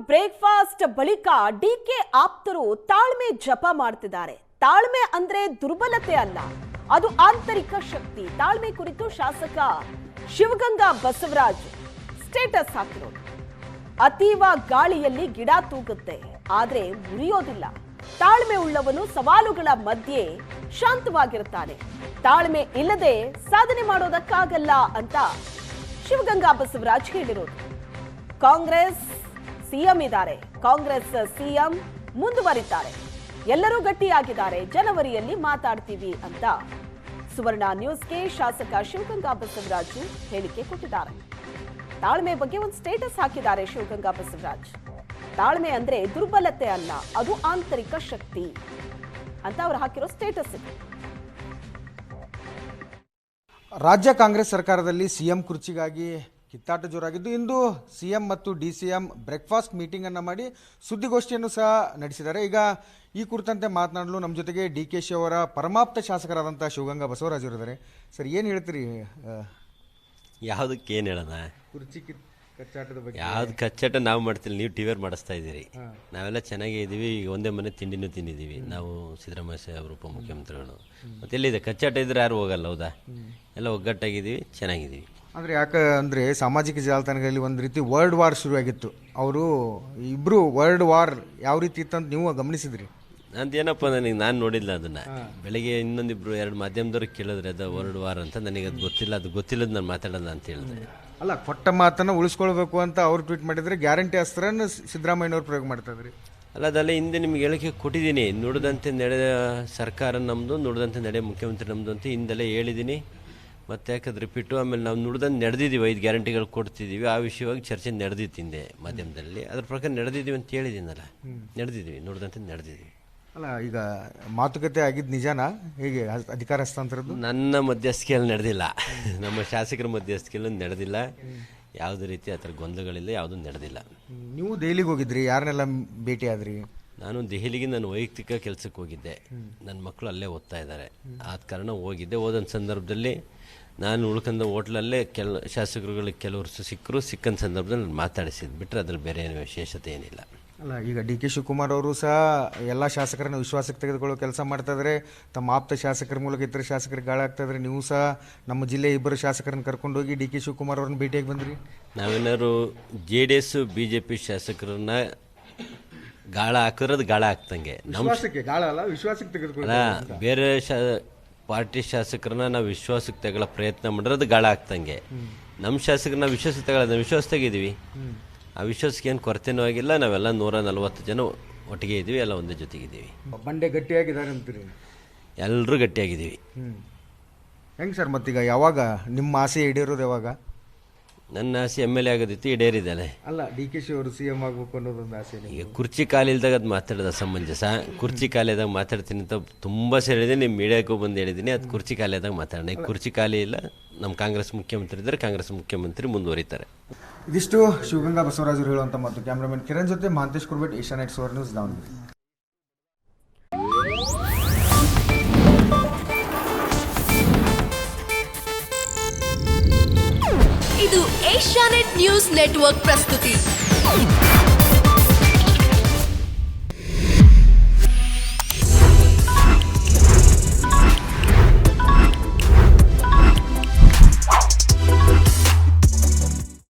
Breakfast ಬಳಿಕ DK ಆಪ್ತರು ತಾಳ್ಮೆ ಜಪ ಮಾಡ್ತಿದ್ದಾರೆ. ತಾಳ್ಮೆ ಅಂದ್ರೆ ದುರ್ಬಲತೆ ಅಲ್ಲ, ಅದು ಆಂತರಿಕ ಶಕ್ತಿ. ತಾಳ್ಮೆ ಕುರಿತು ಶಾಸಕ ಶಿವಗಂಗಾ ಬಸವರಾಜ್ ಸ್ಟೇಟಸ್ ಹಾಕಿರೋದು. ಅತೀವ ಗಾಳಿಯಲ್ಲಿ ಗಿಡ ತೂಗುತ್ತೆ, ಆದ್ರೆ ಮುರಿಯೋದಿಲ್ಲ. ತಾಳ್ಮೆ ಉಳ್ಳವನು ಸವಾಲುಗಳ ಮಧ್ಯೆ ಶಾಂತವಾಗಿರುತ್ತಾನೆ. ತಾಳ್ಮೆ ಇಲ್ಲದೆ ಸಾಧನೆ ಮಾಡೋದಕ್ಕಾಗಲ್ಲ ಅಂತ ಶಿವಗಂಗಾ ಬಸವರಾಜ್ ಹೇಳಿರೋದು. ಕಾಂಗ್ರೆಸ್ ಸಿಎಂ ಇದ್ದಾರೆ, ಕಾಂಗ್ರೆಸ್ ಸಿಎಂ ಮುಂದುವರಿತಾರೆ, ಎಲ್ಲರೂ ಗಟ್ಟಿಯಾಗಿದ್ದಾರೆ, ಜನವರಿಯಲ್ಲಿ ಮಾತಾಡ್ತೀವಿ ಅಂತ ಸುವರ್ಣ ನ್ಯೂಸ್ಗೆ ಶಾಸಕ ಶಿವಗಂಗಾ ಬಸವರಾಜ್ ಹೇಳಿಕೆ ಕೊಟ್ಟಿದ್ದಾರೆ. ತಾಳ್ಮೆ ಬಗ್ಗೆ ಒಂದು ಸ್ಟೇಟಸ್ ಹಾಕಿದ್ದಾರೆ ಶಿವಗಂಗಾ ಬಸವರಾಜ್. ತಾಳ್ಮೆ ಅಂದ್ರೆ ದುರ್ಬಲತೆ ಅಲ್ಲ, ಅದು ಆಂತರಿಕ ಶಕ್ತಿ ಅಂತ ಅವರು ಹಾಕಿರೋ ಸ್ಟೇಟಸ್ ಇದೆ. ರಾಜ್ಯ ಕಾಂಗ್ರೆಸ್ ಸರ್ಕಾರದಲ್ಲಿ ಸಿಎಂ ಕುರ್ಚಿಗಾಗಿ ಕಿತ್ತಾಟ ಜೋರಾಗಿದ್ದು, ಇಂದು ಸಿಎಂ ಮತ್ತು ಡಿಸಿಎಂ ಬ್ರೇಕ್ಫಾಸ್ಟ್ ಮೀಟಿಂಗ್ ಅನ್ನು ಮಾಡಿ ಸುದ್ದಿಗೋಷ್ಠಿಯನ್ನು ಸಹ ನಡೆಸಿದ್ದಾರೆ. ಈಗ ಈ ಕುರಿತಂತೆ ಮಾತನಾಡಲು ನಮ್ಮ ಜೊತೆಗೆ ಡಿಕೆಶಿ ಅವರ ಪರಮಾಪ್ತ ಶಾಸಕರಾದಂಥ ಶಿವಗಂಗಾ ಬಸವರಾಜ್ ಇದ್ದಾರೆ. ಸರ್, ಏನು ಹೇಳ್ತೀರಿ? ಯಾವುದಕ್ಕೆ ಏನು ಹೇಳೋಣ? ಕುರ್ಚಿ ಕಚ್ಚಾಟದ ಬಗ್ಗೆ ಯಾವ್ದು ಕಚ್ಚಾಟ ನಾವು ಮಾಡ್ತಿಲ್ಲ, ನೀವು ಟಿವಿಯರ್ ಮಾಡಿಸ್ತಾ ಇದ್ದೀರಿ. ನಾವೆಲ್ಲ ಚೆನ್ನಾಗೇ ಇದ್ದೀವಿ. ಈಗ ಒಂದೇ ಮನೆ ತಿಂಡಿನೂ ತಿಂದಿದ್ದೀವಿ ನಾವು, ಸಿದ್ದರಾಮಯ್ಯ ಅವರು ಉಪಮುಖ್ಯಮಂತ್ರಿಗಳು. ಮತ್ತೆ ಎಲ್ಲಿದೆ ಕಚ್ಚಾಟ ಇದ್ರೆ ಯಾರು ಹೋಗಲ್ಲ, ಹೌದಾ? ಎಲ್ಲ ಒಗ್ಗಟ್ಟಾಗಿದ್ದೀವಿ, ಚೆನ್ನಾಗಿದ್ದೀವಿ. ಅಂದರೆ ಯಾಕಂದರೆ ಸಾಮಾಜಿಕ ಜಾಲತಾಣಗಳಲ್ಲಿ ಒಂದು ರೀತಿ ವರ್ಲ್ಡ್ ವಾರ್ ಶುರುವಾಗಿತ್ತು. ಅವರು ಇಬ್ಬರು ವರ್ಲ್ಡ್ ವಾರ್ ಯಾವ ರೀತಿ ಇತ್ತಂತ ನೀವು ಗಮನಿಸಿದ್ರಿ? ನಂದೇನಪ್ಪ, ನಾನು ನೋಡಿಲ್ಲ ಅದನ್ನು. ಬೆಳಗ್ಗೆ ಇನ್ನೊಂದಿಬ್ರು ಎರಡು ಮಾಧ್ಯಮದವ್ರಿಗೆ ಕೇಳಿದ್ರೆ ಅದು ವರ್ಲ್ಡ್ ವಾರ್ ಅಂತ. ನನಗೆ ಅದು ಗೊತ್ತಿಲ್ಲ, ಅದು ಗೊತ್ತಿಲ್ಲದ ನಾನು ಮಾತಾಡೋಣ ಅಂತ ಹೇಳಿದೆ. ಅಲ್ಲ, ಕೊಟ್ಟ ಮಾತನ್ನು ಉಳಿಸ್ಕೊಳ್ಬೇಕು ಅಂತ ಅವ್ರು ಟ್ವೀಟ್ ಮಾಡಿದರೆ ಗ್ಯಾರಂಟಿ ಅಸ್ತ್ರನ ಸಿದ್ದರಾಮಯ್ಯನವ್ರು ಪ್ರಯೋಗ ಮಾಡ್ತಾ ಇದ್ರಿ. ಅಲ್ಲ, ಅದೆಲ್ಲ ಹಿಂದೆ ನಿಮ್ಗೆ ಹೇಳಿಕೆ ಕೊಟ್ಟಿದ್ದೀನಿ. ನುಡಿದಂತೆ ನಡೆದ ಸರ್ಕಾರ ನಮ್ಮದು, ನುಡಿದಂತೆ ನಡೆ ಮುಖ್ಯಮಂತ್ರಿ ನಮ್ಮದು ಅಂತ ಹಿಂದೆಲ್ಲ ಹೇಳಿದ್ದೀನಿ. ಮತ್ತೆ ಯಾಕಂದ್ರೆ ರಿಪೀಟು. ಆಮೇಲೆ ನಾವು ನುಡ್ದಂತೆ ನಡೆದಿದ್ದೀವಿ, 5 ಗ್ಯಾರಂಟಿಗಳು ಕೊಡ್ತಿದ್ದೀವಿ. ಆ ವಿಷಯವಾಗಿ ಚರ್ಚೆ ನಡೆದಿತ್ತು ಹಿಂದೆ ಮಾಧ್ಯಮದಲ್ಲಿ. ಅದ್ರ ಪ್ರಕಾರ ನಡೆದಿದ್ದೀವಿ ಅಂತ ಹೇಳಿದ್ದೀನಲ್ಲ, ನಡೆದಿದ್ದೀವಿ, ನುಡ್ದಂತೆ ನಡೆದಿದ್ದೀವಿ. ಅಲ್ಲ, ಈಗ ಮಾತುಕತೆ ಆಗಿದ್ದು ನಿಜನಾ? ಹೇಗೆ ಅಧಿಕಾರ ಹಸ್ತಾಂತರದ್ದು? ನನ್ನ ಮಧ್ಯಸ್ಥಿಕೆಯಲ್ಲಿ ನಡೆದಿಲ್ಲ, ನಮ್ಮ ಶಾಸಕರ ಮಧ್ಯಸ್ಥಿಕೆಯಲ್ಲೂ ನಡೆದಿಲ್ಲ. ಯಾವುದೇ ರೀತಿ ಆ ಥರ ಗೊಂದಲಗಳಿಲ್ಲ, ಯಾವುದೂ ನಡೆದಿಲ್ಲ. ನೀವು ದೆಹಲಿಗೆ ಹೋಗಿದ್ರಿ, ಯಾರನ್ನೆಲ್ಲ ಭೇಟಿ ಆದ್ರಿ? ನಾನು ದೆಹಲಿಗೆ ನನ್ನ ವೈಯಕ್ತಿಕ ಕೆಲಸಕ್ಕೆ ಹೋಗಿದ್ದೆ. ನನ್ನ ಮಕ್ಕಳು ಅಲ್ಲೇ ಓದ್ತಾ ಇದ್ದಾರೆ, ಆದ ಕಾರಣ ಹೋಗಿದ್ದೆ. ಹೋದಂಥ ಸಂದರ್ಭದಲ್ಲಿ ನಾನು ಉಳ್ಕೊಂಡ ಹೋಟ್ಲಲ್ಲೇ ಶಾಸಕರುಗಳಿಗೆ ಕೆಲವರು ಸಿಕ್ಕರು. ಸಿಕ್ಕಂಥ ಸಂದರ್ಭದಲ್ಲಿ ನಾನು ಮಾತಾಡಿಸಿದ್ದು ಬಿಟ್ಟರೆ ಅದ್ರಲ್ಲಿ ಬೇರೆ ಏನು ವಿಶೇಷತೆ ಏನಿಲ್ಲ. ಅಲ್ಲ, ಈಗ ಡಿ ಕೆ ಶಿವಕುಮಾರ್ ಅವರು ಸಹ ಎಲ್ಲ ಶಾಸಕರನ್ನು ವಿಶ್ವಾಸಕ್ಕೆ ತೆಗೆದುಕೊಳ್ಳೋ ಕೆಲಸ ಮಾಡ್ತಾ ಇದ್ದಾರೆ. ತಮ್ಮ ಆಪ್ತ ಶಾಸಕರ ಮೂಲಕ ಇತರ ಶಾಸಕರಿಗೆ ಗಾಳ ಆಗ್ತಾ ಇದ್ದಾರೆ. ನೀವು ಸಹ ನಮ್ಮ ಜಿಲ್ಲೆಯ ಇಬ್ಬರು ಶಾಸಕರನ್ನು ಕರ್ಕೊಂಡೋಗಿ ಡಿ ಕೆ ಶಿವಕುಮಾರ್ ಅವ್ರನ್ನ ಭೇಟಿಯಾಗಿ ಬಂದ್ರಿ. ನಾವೇನಾದ್ರು JDS BJP ಶಾಸಕರನ್ನ ಗಾಳ ಹಾಕಿರೋದು ಗಾಳ ಹಾಕ್ತಂಗೆ. ವಿಶ್ವಾಸಕ್ಕೆ ತೆಗೆದುಕೊಳ್ಳ ಬೇರೆ ಪಾರ್ಟಿ ಶಾಸಕರನ್ನ ನಾವು ವಿಶ್ವಾಸಕ್ಕೆ ತಗೊಳ್ಳೋ ಪ್ರಯತ್ನ ಮಾಡಿರೋದು ಗಾಳ ಹಾಕ್ತಂಗೆ. ನಮ್ಮ ಶಾಸಕರನ್ನ ವಿಶ್ವಾಸಕ್ಕೆ ತಗೊಳ್ಳೋದು, ವಿಶ್ವಾಸ ತೆಗಿದ್ದೀವಿ. ಆ ವಿಶ್ವಾಸಕ್ಕೆ ಏನು ಕೊರತೆನೂ ಆಗಿಲ್ಲ. ನಾವೆಲ್ಲ 140 ಜನ ಒಟ್ಟಿಗೆ ಇದ್ದೀವಿ, ಎಲ್ಲ ಒಂದೇ ಜೊತೆಗಿದ್ದೀವಿ. ಬಂಡೆ ಗಟ್ಟಿಯಾಗಿದ್ದಾರೆ ಅಂತೀರಿ? ಎಲ್ಲರೂ ಗಟ್ಟಿಯಾಗಿದ್ದೀವಿ. ಹೆಂಗೆ ಸರ್, ಮತ್ತೀಗ ಯಾವಾಗ ನಿಮ್ಮ ಆಸೆ ಈಡೇರೋದು? ಯಾವಾಗ? ನನ್ನ ಆಸೆ MLA ಆಗೋದಿತ್ತು, ಈಡೇರಿದ್ದಾನೆ. ಅಲ್ಲ, ಡಿ ಕೆ ಶಿ ಅವರು CM ಆಗಬೇಕು ಅನ್ನೋದೊಂದು ಆಸೆ. ಈಗ ಕುರ್ಚಿ ಕಾಲಿಲ್ದಾಗ ಅದು ಮಾತಾಡೋದು ಅಸಮಂಜಸ. ಕುರ್ಚಿ ಕಾಲಿದಾಗ ಮಾತಾಡ್ತೀನಿ ಅಂತ ತುಂಬ ಸರಿ ಹೇಳಿದ್ದೀನಿ, ನಿಮ್ಮ ಮೀಡಿಯಾಕ್ಕೂ ಬಂದು ಹೇಳಿದ್ದೀನಿ. ಅದು ಕುರ್ಚಿ ಕಾಲಿದಾಗ ಮಾತಾಡೋಣ. ಈಗ ಕುರ್ಚಿ ಖಾಲಿ ಇಲ್ಲ. ನಮ್ಮ ಕಾಂಗ್ರೆಸ್ ಮುಖ್ಯಮಂತ್ರಿ ಇದ್ದರೆ ಕಾಂಗ್ರೆಸ್ ಮುಖ್ಯಮಂತ್ರಿ ಮುಂದುವರಿತಾರೆ. ಇದಿಷ್ಟು ಶಿವಗಂಗಾ ಬಸವರಾಜರು ಹೇಳುವಂಥ ಮಾತು. ಕ್ಯಾಮ್ರಾಮನ್ ಕಿರಣ್ ಜೊತೆ ಮಹಾಂತೇಶ್ ಕುರ್ಬೇಟ್, ಏಷ್ಯಾನೆಟ್ ಸುವರ್ಣ ನ್ಯೂಸ್, ದಾವಣಗೆರೆ. ಇದು ಏಷ್ಯಾನೆಟ್ ನ್ಯೂಸ್ ನೆಟ್ವರ್ಕ್ ಪ್ರಸ್ತುತಿ.